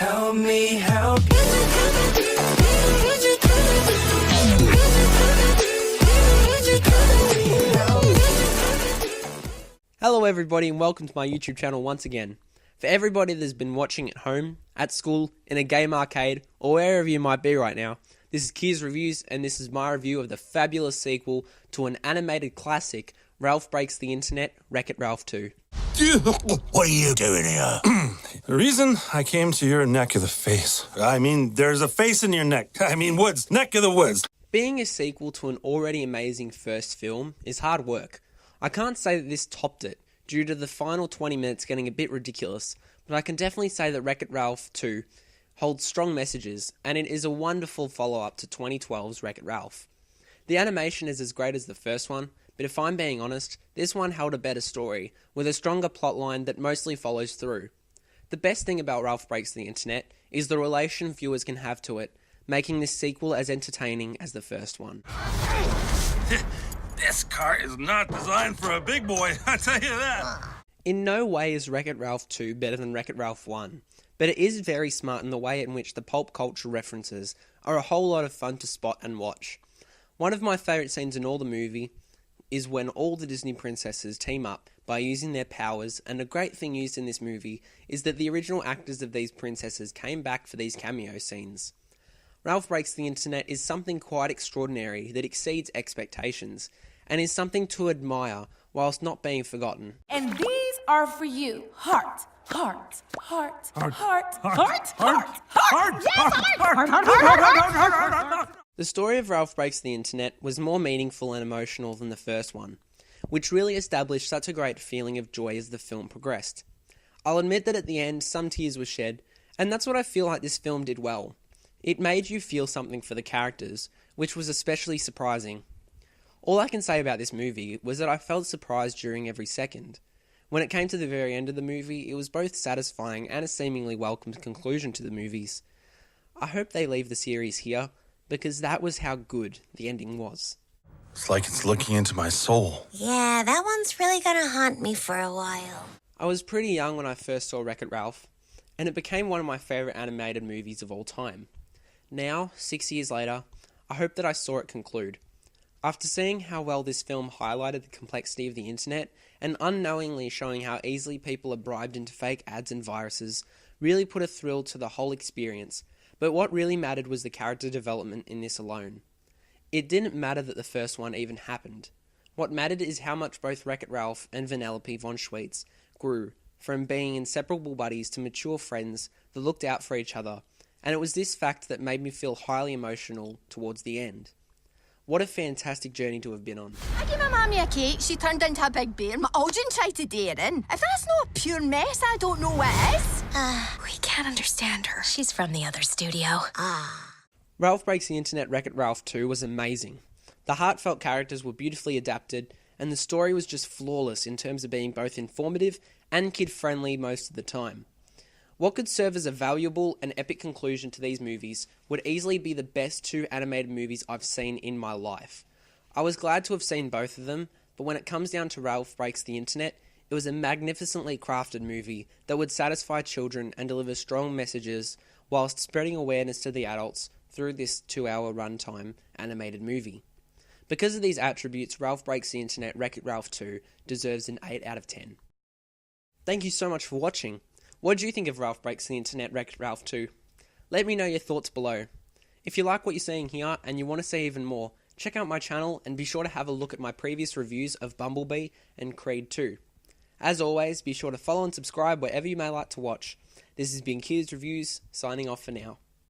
Help me help you. Hello everybody and welcome to my YouTube channel once again. For everybody that's been watching at home, at school, in a game arcade, or wherever you might be right now, this is Kier's Reviews and this is my review of the fabulous sequel to an animated classic, Ralph Breaks the Internet, Wreck-It Ralph 2. What are you doing here? The reason I came to your neck of the face. I mean, there's a face in your neck. I mean, woods. Neck of the woods. Being a sequel to an already amazing first film is hard work. I can't say that this topped it, due to the final 20 minutes getting a bit ridiculous, but I can definitely say that Wreck-It Ralph 2 holds strong messages, and it is a wonderful follow-up to 2012's Wreck-It Ralph. The animation is as great as the first one, but if I'm being honest, this one held a better story, with a stronger plotline that mostly follows through. The best thing about Ralph Breaks the Internet is the relation viewers can have to it, making this sequel as entertaining as the first one. This car is not designed for a big boy, I tell you that. In no way is Wreck-It Ralph 2 better than Wreck-It Ralph 1, but it is very smart in the way in which the pulp culture references are a whole lot of fun to spot and watch. One of my favourite scenes in all the movie is when all the Disney princesses team up by using their powers, and a great thing used in this movie is that the original actors of these princesses came back for these cameo scenes. Ralph Breaks the Internet is something quite extraordinary that exceeds expectations, and is something to admire whilst not being forgotten. And these are for you. Heart, heart, heart, heart, heart, heart, heart, heart. The story of Ralph Breaks the Internet was more meaningful and emotional than the first one, which really established such a great feeling of joy as the film progressed. I'll admit that at the end some tears were shed, and that's what I feel like this film did well. It made you feel something for the characters, which was especially surprising. All I can say about this movie was that I felt surprised during every second. When it came to the very end of the movie, it was both satisfying and a seemingly welcome conclusion to the movies. I hope they leave the series here, because that was how good the ending was. It's like it's looking into my soul. Yeah, that one's really gonna haunt me for a while. I was pretty young when I first saw Wreck-It Ralph, and it became one of my favourite animated movies of all time. Now, 6 years later, I hope that I saw it conclude. After seeing how well this film highlighted the complexity of the internet, and unknowingly showing how easily people are bribed into fake ads and viruses, really put a thrill to the whole experience, but what really mattered was the character development in this alone. It didn't matter that the first one even happened. What mattered is how much both Wreck-It Ralph and Vanellope von Schweetz grew, from being inseparable buddies to mature friends that looked out for each other, and it was this fact that made me feel highly emotional towards the end. What a fantastic journey to have been on. I gave my mammy a cake, she turned into a big bear. My Algin tried to dare in. If that's not a pure mess, I don't know what is. We can't understand her. She's from the other studio. Ralph Breaks the Internet Wreck-It Ralph 2 was amazing. The heartfelt characters were beautifully adapted, and the story was just flawless in terms of being both informative and kid-friendly most of the time. What could serve as a valuable and epic conclusion to these movies would easily be the best two animated movies I've seen in my life. I was glad to have seen both of them, but when it comes down to Ralph Breaks the Internet, it was a magnificently crafted movie that would satisfy children and deliver strong messages whilst spreading awareness to the adults through this 2-hour runtime animated movie. Because of these attributes, Ralph Breaks the Internet Wreck-It Ralph 2 deserves an 8 out of 10. Thank you so much for watching. What did you think of Ralph Breaks the Internet Wreck-It Ralph 2? Let me know your thoughts below. If you like what you're seeing here and you want to see even more, check out my channel and be sure to have a look at my previous reviews of Bumblebee and Creed 2. As always, be sure to follow and subscribe wherever you may like to watch. This has been Kier's Reviews, signing off for now.